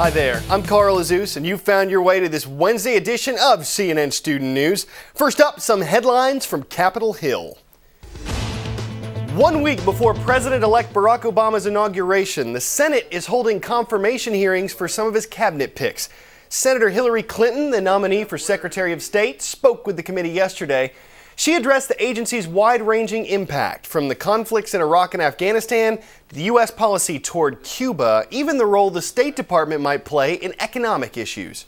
Hi there, I'm Carl Azuz, and you found your way to this Wednesday edition of CNN Student News. First up, some headlines from Capitol Hill. 1 week before President-elect Barack Obama's inauguration, the Senate is holding confirmation hearings for some of his cabinet picks. Senator Hillary Clinton, the nominee for Secretary of State, spoke with the committee yesterday. She addressed the agency's wide-ranging impact, from the conflicts in Iraq and Afghanistan to the U.S. policy toward Cuba, even the role the State Department might play in economic issues.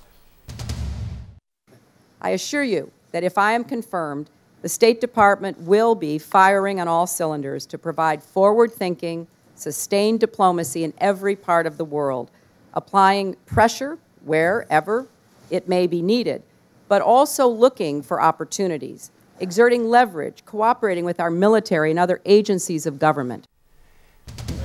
I assure you that if I am confirmed, the State Department will be firing on all cylinders to provide forward-thinking, sustained diplomacy in every part of the world, applying pressure wherever it may be needed, but also looking for opportunities, exerting leverage, cooperating with our military and other agencies of government.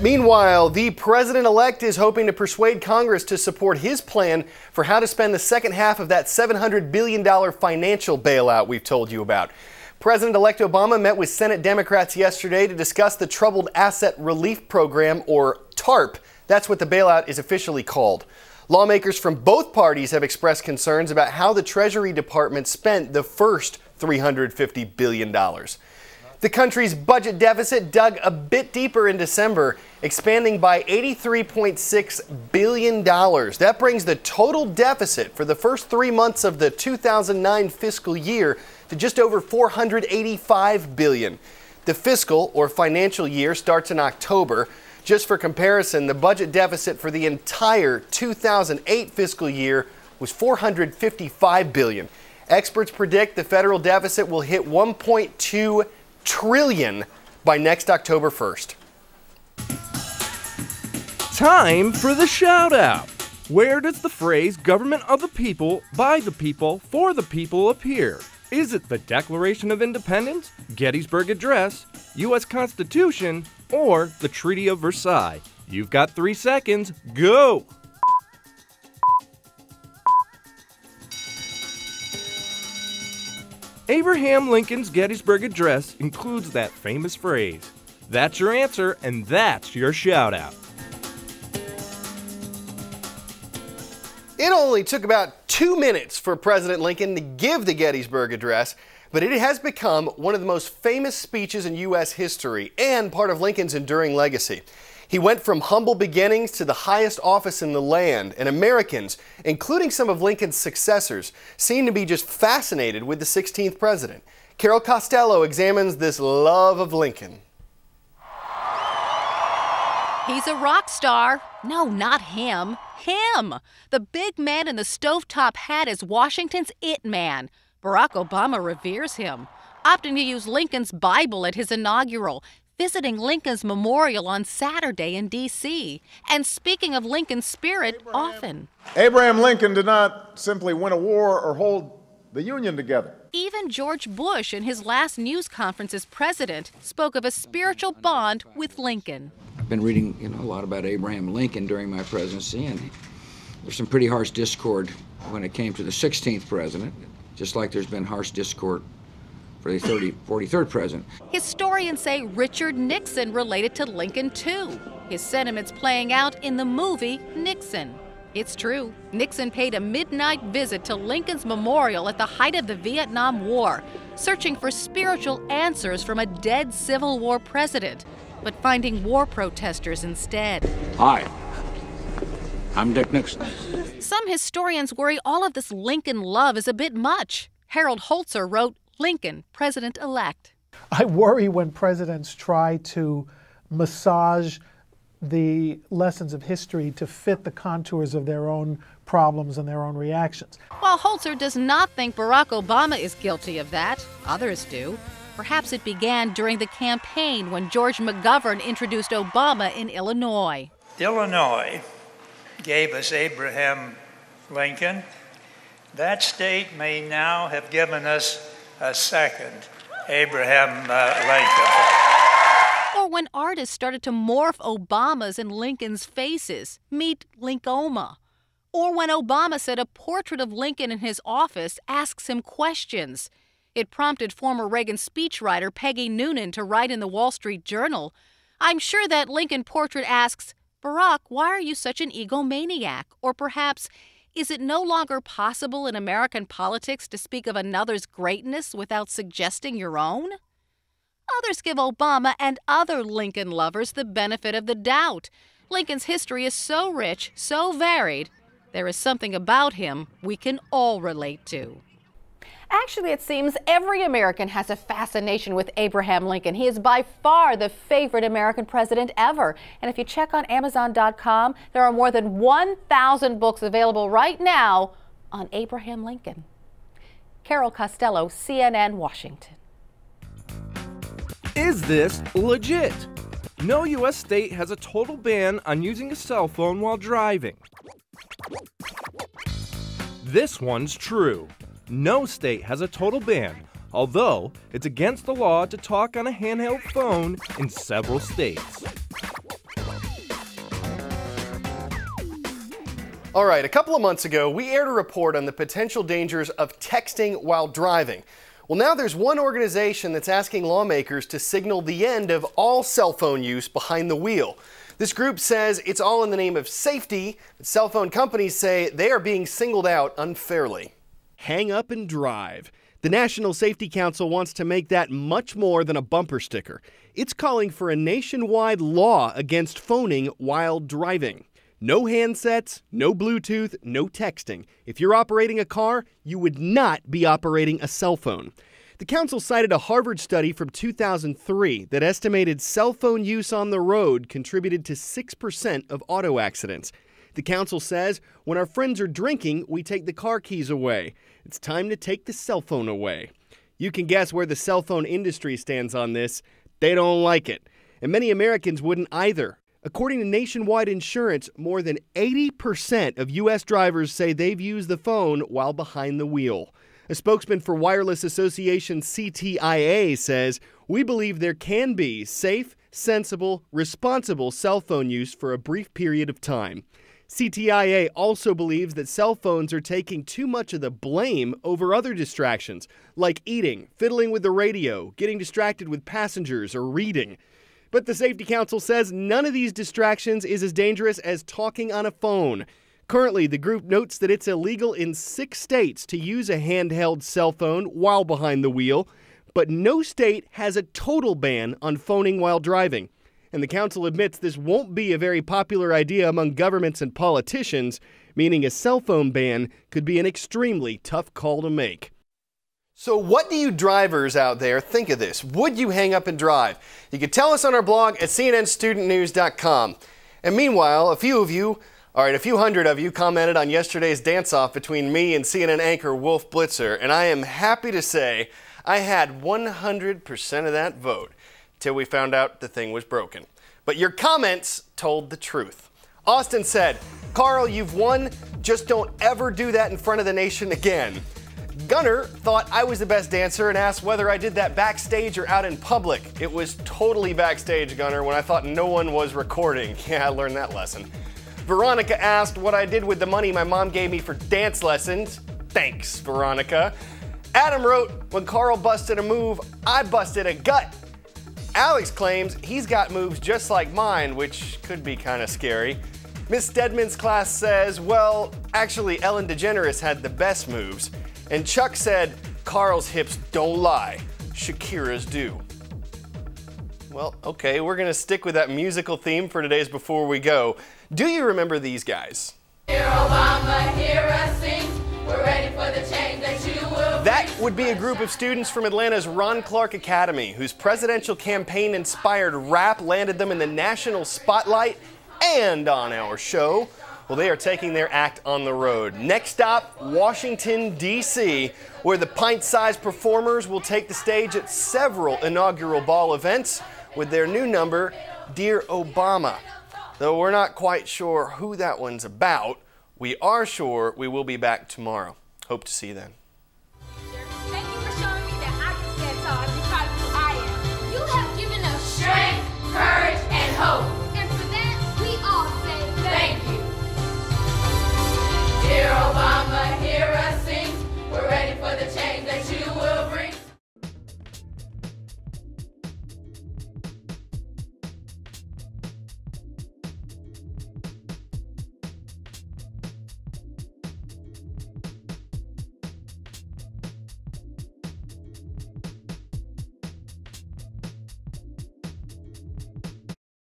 Meanwhile, the president-elect is hoping to persuade Congress to support his plan for how to spend the second half of that $700 billion financial bailout we've told you about. President-elect Obama met with Senate Democrats yesterday to discuss the Troubled Asset Relief Program, or TARP. That's what the bailout is officially called. Lawmakers from both parties have expressed concerns about how the Treasury Department spent the first $350 billion. The country's budget deficit dug a bit deeper in December, expanding by $83.6 billion. That brings the total deficit for the first 3 months of the 2009 fiscal year to just over $485 billion. The fiscal, or financial year, starts in October. Just for comparison, the budget deficit for the entire 2008 fiscal year was $455 billion. Experts predict the federal deficit will hit $1.2 trillion by next October 1st. Time for the shout out. Where does the phrase government of the people, by the people, for the people appear? Is it the Declaration of Independence, Gettysburg Address, U.S. Constitution, or the Treaty of Versailles? You've got 3 seconds. Go! Abraham Lincoln's Gettysburg Address includes that famous phrase. That's your answer, and that's your shout-out. It only took about 2 minutes for President Lincoln to give the Gettysburg Address, but it has become one of the most famous speeches in U.S. history and part of Lincoln's enduring legacy. He went from humble beginnings to the highest office in the land, and Americans, including some of Lincoln's successors, seem to be just fascinated with the 16th president. Carol Costello examines this love of Lincoln. He's a rock star. No, not him. Him! The big man in the stovetop hat is Washington's it man. Barack Obama reveres him, opting to use Lincoln's Bible at his inaugural, visiting Lincoln's memorial on Saturday in D.C., and speaking of Lincoln's spirit often. Abraham Lincoln did not simply win a war or hold the Union together. Even George Bush, in his last news conference as president, spoke of a spiritual bond with Lincoln. I've been reading, a lot about Abraham Lincoln during my presidency, and there's some pretty harsh discord when it came to the 16th president, just like there's been harsh discord for the 43rd president. Historians say Richard Nixon related to Lincoln too. His sentiments playing out in the movie Nixon. It's true. Nixon paid a midnight visit to Lincoln's memorial at the height of the Vietnam War, searching for spiritual answers from a dead Civil War president, but finding war protesters instead. Hi, I'm Dick Nixon. Some historians worry all of this Lincoln love is a bit much. Harold Holzer wrote, Lincoln, president-elect. I worry when presidents try to massage the lessons of history to fit the contours of their own problems and their own reactions. While Holzer does not think Barack Obama is guilty of that, others do. Perhaps it began during the campaign when George McGovern introduced Obama in Illinois. Illinois gave us Abraham Lincoln. That state may now have given us a second Abraham Lincoln. Or when artists started to morph Obama's and Lincoln's faces, meet Linkoma. Or when Obama said a portrait of Lincoln in his office asks him questions. It prompted former Reagan speechwriter Peggy Noonan to write in the Wall Street Journal, I'm sure that Lincoln portrait asks, Barack, why are you such an egomaniac? Or perhaps, is it no longer possible in American politics to speak of another's greatness without suggesting your own? Others give Obama and other Lincoln lovers the benefit of the doubt. Lincoln's history is so rich, so varied, there is something about him we can all relate to. Actually, it seems every American has a fascination with Abraham Lincoln. He is by far the favorite American president ever. And if you check on Amazon.com, there are more than 1,000 books available right now on Abraham Lincoln. Carol Costello, CNN, Washington. Is this legit? No U.S. state has a total ban on using a cell phone while driving. This one's true. No state has a total ban, although it's against the law to talk on a handheld phone in several states. All right, a couple of months ago, we aired a report on the potential dangers of texting while driving. Well, now there's one organization that's asking lawmakers to signal the end of all cell phone use behind the wheel. This group says it's all in the name of safety, but cell phone companies say they are being singled out unfairly. Hang up and drive. The National Safety Council wants to make that much more than a bumper sticker. It's calling for a nationwide law against phoning while driving. No handsets, no Bluetooth, no texting. If you're operating a car, you would not be operating a cell phone. The council cited a Harvard study from 2003 that estimated cell phone use on the road contributed to 6% of auto accidents. The council says when our friends are drinking, we take the car keys away. It's time to take the cell phone away. You can guess where the cell phone industry stands on this. They don't like it. And many Americans wouldn't either. According to Nationwide Insurance, more than 80% of U.S. drivers say they've used the phone while behind the wheel. A spokesman for Wireless Association CTIA says, "We believe there can be safe, sensible, responsible cell phone use for a brief period of time." CTIA also believes that cell phones are taking too much of the blame over other distractions, like eating, fiddling with the radio, getting distracted with passengers, or reading. But the Safety Council says none of these distractions is as dangerous as talking on a phone. Currently, the group notes that it's illegal in 6 states to use a handheld cell phone while behind the wheel, but no state has a total ban on phoning while driving. And the council admits this won't be a very popular idea among governments and politicians, meaning a cell phone ban could be an extremely tough call to make. So what do you drivers out there think of this? Would you hang up and drive? You can tell us on our blog at cnnstudentnews.com. And meanwhile, a few hundred of you commented on yesterday's dance-off between me and CNN anchor Wolf Blitzer, and I am happy to say I had 100% of that vote. Till we found out the thing was broken. But your comments told the truth. Austin said, "Carl, you've won. Just don't ever do that in front of the nation again." Gunner thought I was the best dancer and asked whether I did that backstage or out in public. It was totally backstage, Gunner, when I thought no one was recording. Yeah, I learned that lesson. Veronica asked what I did with the money my mom gave me for dance lessons. Thanks, Veronica. Adam wrote, "When Carl busted a move, I busted a gut." Alex claims he's got moves just like mine, which could be kind of scary. Miss Stedman's class says, well, actually Ellen DeGeneres had the best moves. And Chuck said, Carl's hips don't lie, Shakira's do. Well, okay, we're gonna stick with that musical theme for today's Before We Go. Do you remember these guys? Hear Obama, hear us sing. We're ready for the change that you will. That would be a group of students from Atlanta's Ron Clark Academy, whose presidential campaign-inspired rap landed them in the national spotlight and on our show. Well, they are taking their act on the road. Next stop, Washington, D.C., where the pint-sized performers will take the stage at several inaugural ball events with their new number, Dear Obama. Though we're not quite sure who that one's about, we are sure we will be back tomorrow. Hope to see you then.